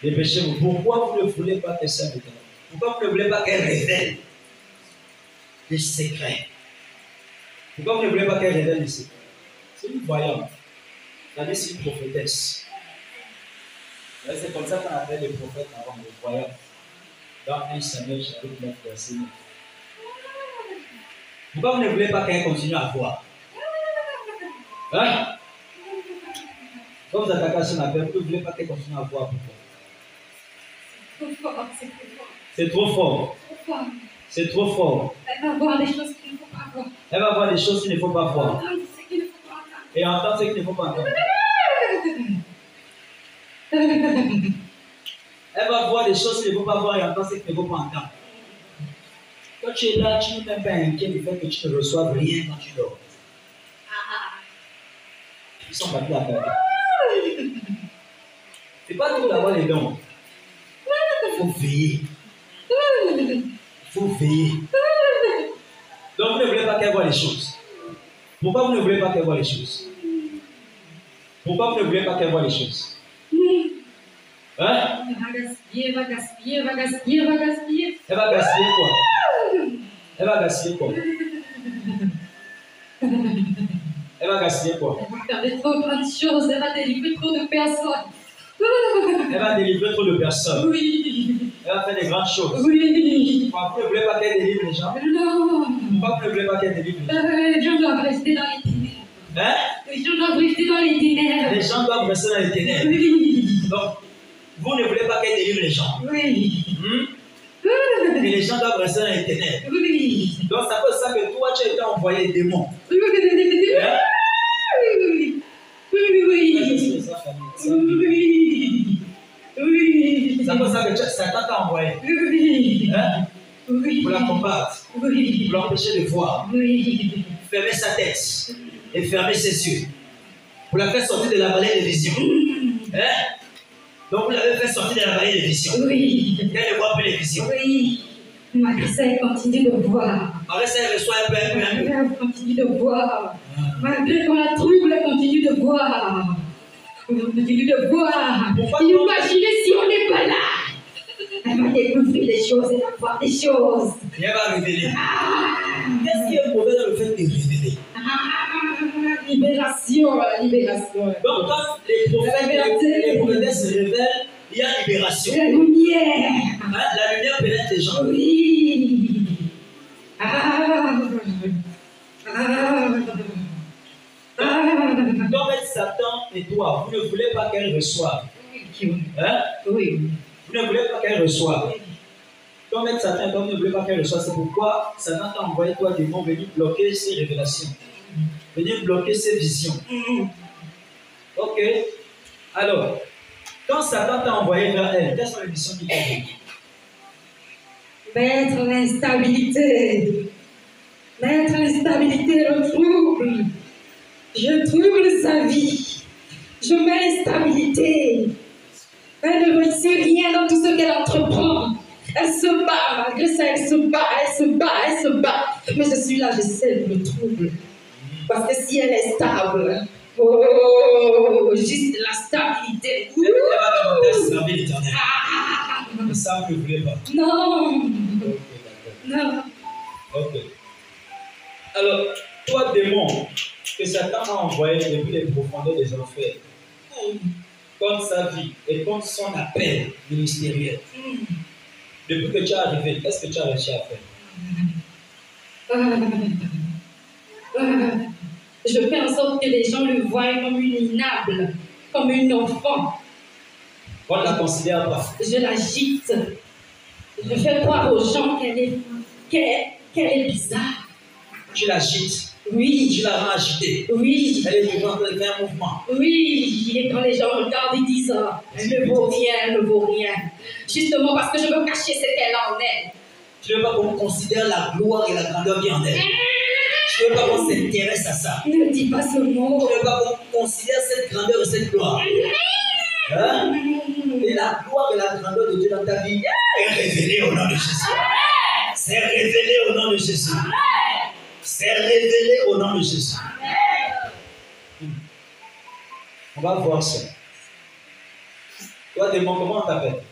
Dépêchez-vous. Pourquoi vous ne voulez pas qu'elle serve l'Éternel? Pourquoi vous ne voulez pas qu'elle révèle les secrets? Pourquoi vous ne voulez pas qu'elle révèle les secrets? C'est une voyante. C'est-à-dire c'est une prophétesse. C'est comme ça qu'on appelle les prophètes avant, les voyants. Dans 1 Samuel chapitre 9, verset 9. Pourquoi vous ne voulez pas qu'elle continue à voir? Hein? Quand vous attaquez à son appel, vous ne voulez pas qu'elle continue à voir. Pourquoi? C'est trop fort. C'est trop fort. Elle va voir des choses qu'il ne faut pas voir. Elle va voir des choses qu'il ne faut pas voir. Et entendre ce qu'il ne faut pas entendre. Elle va voir des choses qu'il ne faut pas voir et entendre ce qu'il ne faut pas entendre. Quand tu es là, tu n'es même pas inquiet du fait que tu ne reçoives rien quand tu dors. Ils sont partis à faire. C'est pas tout d'avoir les dons. Il faut veiller. Il faut veiller. Donc vous ne voulez pas qu'elle voie les choses. Pourquoi vous ne voulez pas qu'elle voie les choses? Pourquoi vous ne voulez pas qu'elle voie les choses? Hein? Elle va gaspiller, va gaspiller, va gaspiller, va gaspiller. Elle va gaspiller quoi? Elle va gaspiller quoi? Elle va gaspiller quoi? Elle va faire trop de choses, elle va délivrer trop de personnes. Elle va délivrer trop de personnes. Oui. Elle va faire des grandes choses. Oui. Pourquoi vous ne voulez pas qu'elle délivre les gens? Non. Pourquoi vous ne voulez pas qu'elle délivre les gens? Les gens doivent rester dans les ténèbres. Hein? Les gens doivent rester dans les ténèbres. Les gens doivent rester dans les ténèbres. Oui. Donc, vous ne voulez pas qu'elle délivre les gens. Oui. Et les gens doivent rester dans les ténèbres. Oui. Donc, ça veut dire que toi, tu as été envoyé des démons. Hein? Oui. Oui. Oui. Ça veut dire que Satan t'a envoyé. Oui. Hein? Oui. Pour la combattre. Oui. Pour l'empêcher de voir. Oui. Fermer sa tête. Et fermer ses yeux. Pour la faire sortir de la vallée de vision. Hein? Donc vous l'avez fait sortir de la vallée de vision. Oui. Elle ne voit plus les visions. Oui. Malgré ça, elle continue de voir. Malgré ça, elle reçoit un peu. Elle continue de voir. Malgré qu'on la trouble, elle continue de voir. Elle continue de voir. Imaginez si on n'est pas là. Elle va découvrir des choses, elle va voir des choses. Et elle va révéler. Qu'est-ce qui est mauvais dans le fait de révéler? Libération, libération. Donc quand les prophètes, les prophétesses se révèlent, il y a libération. La lumière. Hein? La lumière pénètre les gens. Oui. Donc Satan et toi, vous ne voulez pas qu'elle reçoive. Hein? Oui. Vous ne voulez pas qu'elle reçoive. Donc Satan et toi, vous ne voulez pas qu'elle reçoive. C'est pourquoi Satan t'a envoyé toi démon venir bloquer ses révélations. Venir bloquer ses visions. Ok. Alors, quand Satan t'a envoyé vers elle, quelles sont les missions qu'il t'a données? Mettre l'instabilité. Mettre l'instabilité, le trouble. Je trouble sa vie. Je mets l'instabilité. Elle ne réussit rien dans tout ce qu'elle entreprend. Elle se bat, malgré ça, elle se bat, elle se bat, elle se bat. Mais je suis là, je sais le trouble. Parce que si elle est stable, oh, juste la stabilité. Elle va demander à servir l'Éternel. Mais ça, vous ne voulez pas. Non. Ok, d'accord. Non. Ok. Alors, toi, démon, que Satan a envoyé depuis les profondeurs des enfers, contre sa vie et contre son appel ministériel, depuis que tu es arrivé, qu'est-ce que tu as réussi à faire? Je fais en sorte que les gens le voient comme une minable, comme une enfant. On ne la considère pas. Je l'agite. Je fais croire aux gens qu'elle est bizarre. Tu l'agites. Oui. Tu la rends agitée. Oui. Elle est toujours en train de faire un mouvement. Oui. Et quand les gens regardent, ils disent elle ne vaut rien, elle ne vaut rien. Justement parce que je veux cacher ce qu'elle a en elle. Tu ne veux pas qu'on considère la gloire et la grandeur qui est en elle. Tu ne veux pas qu'on s'intéresse à ça. Ne dis pas ce mot. Tu ne veux pas qu'on considère cette grandeur et cette gloire. Hein? Et la gloire et la grandeur de Dieu dans ta vie est révélée au nom de Jésus. C'est révélé au nom de Jésus. C'est révélé au nom de Jésus. On va voir ça. Toi, démon, comment on t'appelle?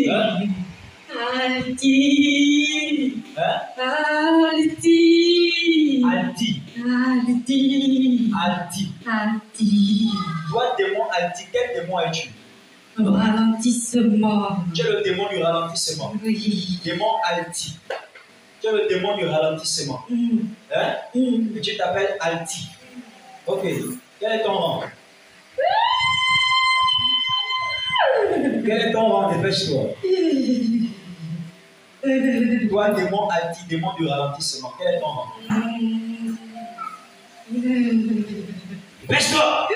Hein? Alti. Hein? Alti. Alti. Alti. Alti. Alti. Toi, démon Alti, quel démon es-tu? Ralentissement. Tu es le démon du ralentissement. Oui. Démon Alti. Tu es le démon du ralentissement. Hein? Et tu t'appelles Alti. Ok. Quel est ton rang? Quel est ton rang? Dépêche-toi. Toi, démon Alti, démon du ralentissement. Quel est ton rang? Dépêche-toi.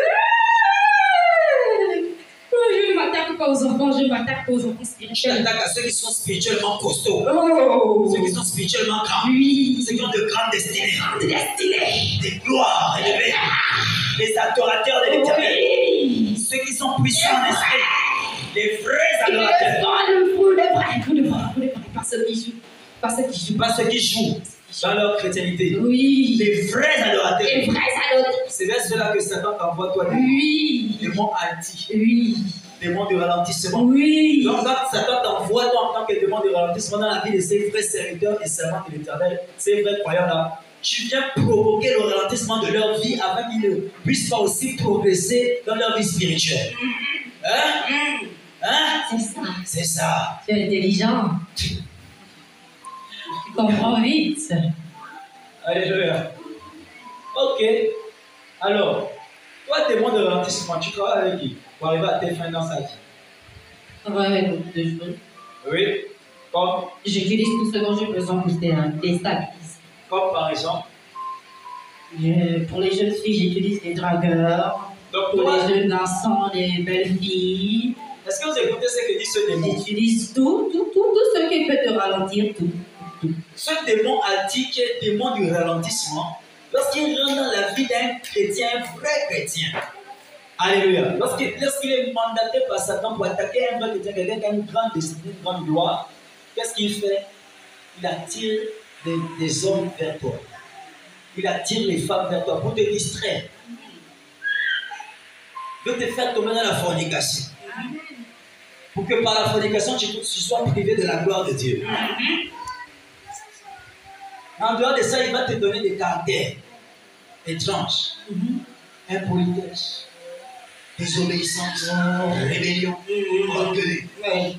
Je ne m'attaque pas aux enfants, je m'attaque aux enfants Tu spirituels. t'attaques à ceux qui sont spirituellement costauds. Oh. Ceux qui sont spirituellement grands. Oui. Ceux qui ont de grandes destinées. Des gloires élevées. Les adorateurs de l'éternel. Oui. Ceux qui sont puissants en esprit. Les vrais Il adorateurs. le vrai. Pas ceux qui jouent. Pas ceux qui jouent. Pas ceux qui jouent dans leur chrétienté. Oui. Les vrais adorateurs. Les vrais adorateurs. C'est vers ceux-là que Satan t'envoie, toi. Oui. Démon Alti. Oui. Démon du ralentissement. Oui. Donc, quand Satan t'envoie, toi, en tant que démon du ralentissement dans la vie de ces vrais serviteurs et servantes de l'éternel, ces vrais croyants-là, tu viens provoquer le ralentissement de leur vie afin qu'ils ne puissent pas aussi progresser dans leur vie spirituelle. Hein? Hein? C'est ça. C'est ça. Tu es intelligent. Tu comprends vite. Alléluia. Ok. Alors, toi, démon de ralentissement, tu travailles avec qui pour arriver à tes fins dans sa vie? On va avec beaucoup de choses. Oui. Comme J'utilise tout ce dont j'ai besoin pour déstabiliser. Comme par exemple. Pour les jeunes filles, j'utilise des dragueurs. Donc, Pour toi, les jeunes garçons, des belles filles. est-ce que vous écoutez ce que dit ce démon? J'utilise tout ce qui peut te ralentir, tout. Ce démon Alti, qui est démon du ralentissement, lorsqu'il rentre dans la vie d'un chrétien, un vrai chrétien, alléluia, lorsqu'il est mandaté par Satan pour attaquer un vrai chrétien, quelqu'un qui a une grande destinée, une grande gloire, qu'est-ce qu'il fait? Il attire des hommes vers toi. Il attire les femmes vers toi pour te distraire. Il veut te faire tomber dans la fornication. Pour que par la fornication, tu sois privé de la gloire de Dieu. En dehors de ça, il va te donner des caractères étranges. Impolitesse, désobéissance, rébellion, orgueil. Oui.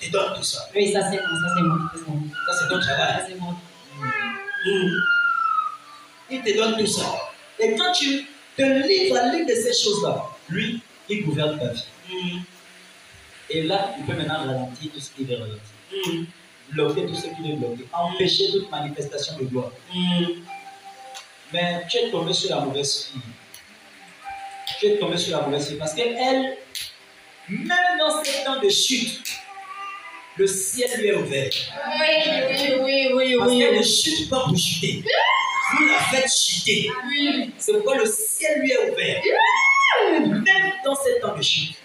Il te donne tout ça. Oui, ça c'est moi. Ça, c'est ton travail. Ça c'est moi. Il te donne tout ça. Et quand tu te livres à l'une de ces choses-là, lui, il gouverne ta vie. Et là, il peut maintenant ralentir tout ce qui veut ralentir. Bloquer tout ce qui veut bloquer. Empêcher toute manifestation de gloire. Mais tu es tombé sur la mauvaise fille. Tu es tombé sur la mauvaise fille parce qu'elle, même dans ces temps de chute, le ciel lui est ouvert. Oui. Parce qu'elle ne chute pas pour chuter. Vous la faites chuter. C'est pourquoi le ciel lui est ouvert. Même dans ces temps de chute.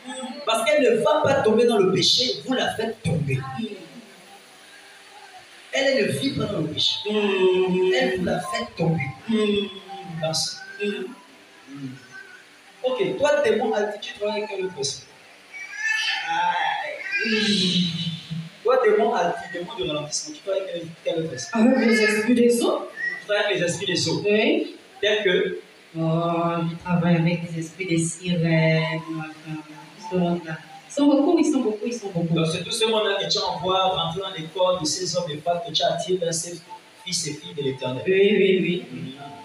Parce qu'elle ne va pas tomber dans le péché, vous la faites tomber. Elle ne vit pas dans le péché. Elle vous la fait tomber. Dans ça. Ok, toi, démon Alti, tu travailles avec quelle autre personne? Toi, démon Alti, démon de ralentissement, tu travailles avec quelle autre personne? Avec les esprits des eaux. Tu travailles avec les esprits des eaux. Oui. Tels que. Je travaille avec les esprits des sirènes. Ils sont beaucoup. Donc, c'est tout ce monde-là que tu envoies rentrer dans les corps de ces hommes et femmes que tu attires vers ces fils et filles de l'éternel. Oui.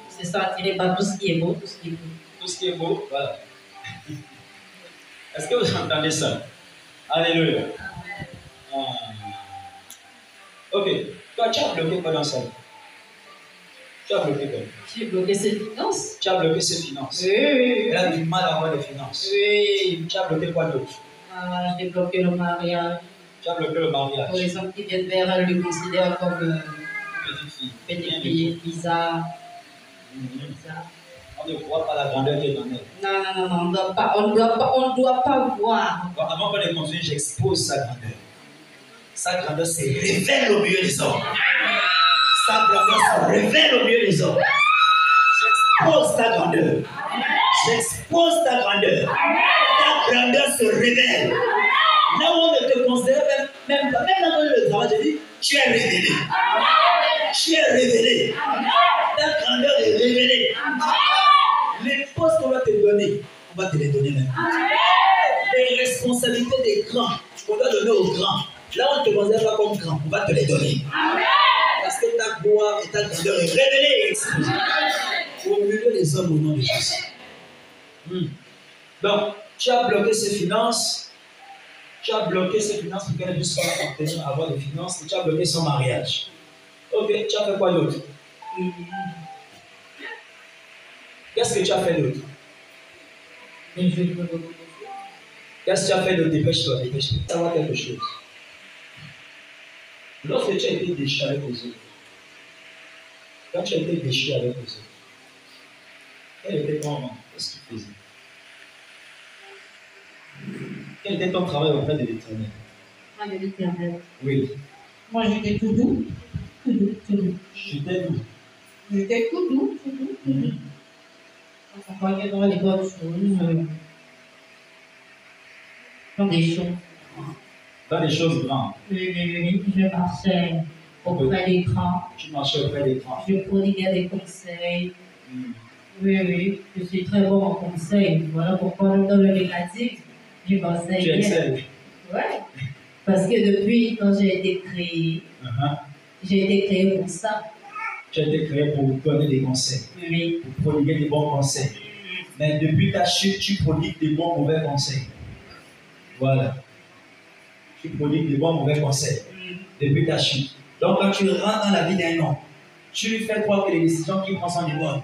C'est ça, attiré par tout ce qui est beau, tout ce qui est beau. Voilà. Est-ce que vous entendez ça? Alléluia. Ok. Toi, tu as bloqué quoi dans ça? Tu as bloqué quoi? J'ai bloqué ses finances. Tu as bloqué ses finances. Oui. Elle a du mal à avoir des finances. Oui. Tu as bloqué quoi d'autre? J'ai bloqué le mariage. Tu as bloqué le mariage. Pour les hommes qui viennent vers elle, le considèrent comme Petite fille. bizarre. On ne voit pas la grandeur qui est dans elle. Non, on ne doit pas voir. Bon, avant qu'on ne continue, j'expose sa grandeur. Sa grandeur se révèle au milieu des hommes. Sa grandeur se révèle au milieu des hommes. J'expose sa grandeur. J'expose ta grandeur. Ta grandeur se révèle. Là où on ne te considère même pas, même dans le travail, je dis, tu es révélé. Tu es révélé. Ta grandeur est révélée. Les postes qu'on va te donner, on va te les donner maintenant. Les responsabilités des grands, qu'on va donner aux grands. Là où on ne te considère pas comme grand, on va te les donner. Parce que ta gloire et ta grandeur est révélée et exposée au milieu des hommes au nom de Jésus. Donc, tu as bloqué ces finances. Tu as bloqué ses finances pour qu'elle ne puisse pas obtenir, avoir des finances. Et tu as bloqué son mariage. Ok, tu as fait quoi d'autre? Qu'est-ce que tu as fait d'autre? Qu'est-ce que tu as fait d'autre? Dépêche-toi, dépêche-toi. Savoir quelque chose. Lorsque tu as été déchu avec les autres, quand tu as été déchu avec les autres, quel était ton moment? Qu'est-ce que tu faisais? Quel était ton travail auprès de l'Éternel? De l'Éternel. Oui. Moi, j'étais tout doux. Tout doux, tout doux. J'étais doux. J'étais tout doux, tout doux, tout doux. On voyait dans les bonnes choses. Dans des choses. Dans des choses grandes. Oui, je marchais auprès des grands. Tu marchais auprès des grands. Je prodiguais des conseils. Oui, je suis très bon en conseil. Voilà pourquoi dans le négatif, je conseille bien. Tu excelles. Oui. Parce que depuis quand j'ai été créée, j'ai été créée pour ça. Tu as été créé pour donner des conseils. Oui. Pour prodiguer des bons conseils. Mais depuis ta chute, tu prodigues des bons mauvais conseils. Voilà. Tu prodigues des bons mauvais conseils. Depuis ta chute. Donc quand tu rentres dans la vie d'un homme, tu lui fais croire que les décisions qu'il prend sont des bonnes.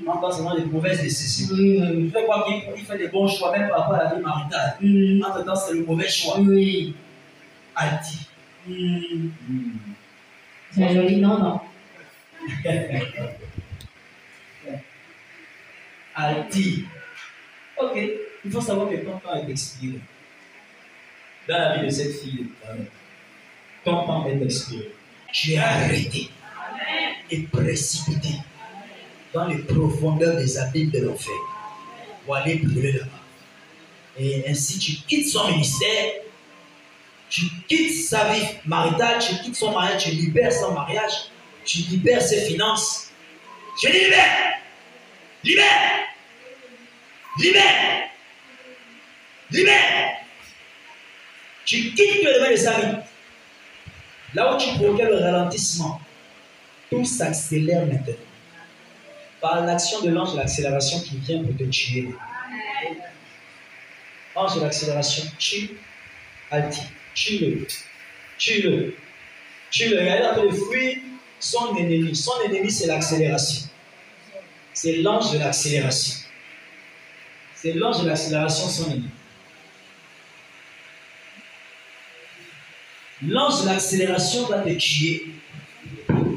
Encore seulement des mauvaises décisions. Tu fais croire qu'il fait des bons choix, même par rapport à la vie maritale. Entre temps, c'est le mauvais choix. Oui. Alti. C'est joli, non? Alti. Ok. Il faut savoir que ton temps est expiré. Dans la vie de cette fille, ton temps est expiré. Tu es arrêté et précipité dans les profondeurs des abîmes de l'enfer pour aller brûler là-bas. Et ainsi, tu quittes son ministère, tu quittes sa vie maritale, tu quittes son mariage, tu libères son mariage, tu libères ses finances. Je dis libère! Libère! Libère! Libère! Tu quittes le domaine de sa vie. Là où tu provoquais le ralentissement, tout s'accélère maintenant. Par l'action de l'ange de l'accélération qui vient pour te tuer. Ange de l'accélération, tue Alti. Tue-le. Tue-le. Tue-le. Il est en train de fuir son ennemi. Son ennemi, c'est l'accélération. C'est l'ange de l'accélération. C'est l'ange de l'accélération, son ennemi. L'ange de l'accélération va te tuer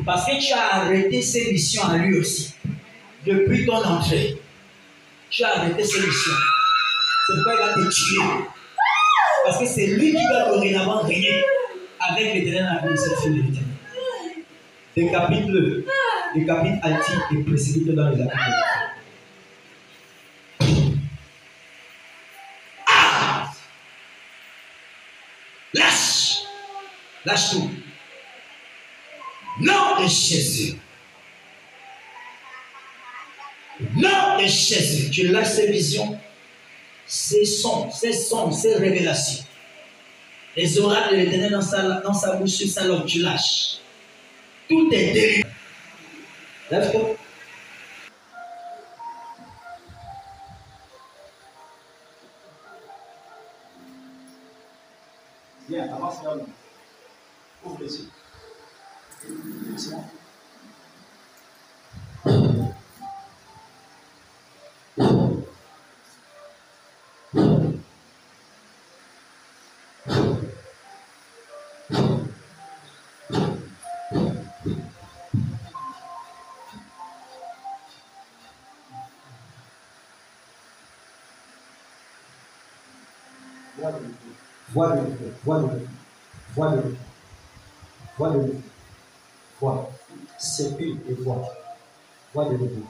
parce que tu as arrêté ses missions à lui aussi. Depuis ton entrée, tu as arrêté ses missions. C'est pourquoi il va te tuer. Parce que c'est lui qui va dorénavant régner avec l'Éternel dans la vie de cette fille de l'Éternel. Décapite Alti et précipite dans les abîmes. Ah! Lâche! Lâche tout. Nom de Jésus. Nom de Jésus. Tu lâches ces visions, ces sons, ces révélations. Les oracles de l'Éternel dans sa bouche, sur sa langue, tu lâches. Tout est délivré. Lève-toi. Viens, avance là. Ouvre les yeux. C'est bon. Voix de Dieu, voix de Dieu, voix de Dieu, voix de Dieu, voix, c'est une et voix de Dieu.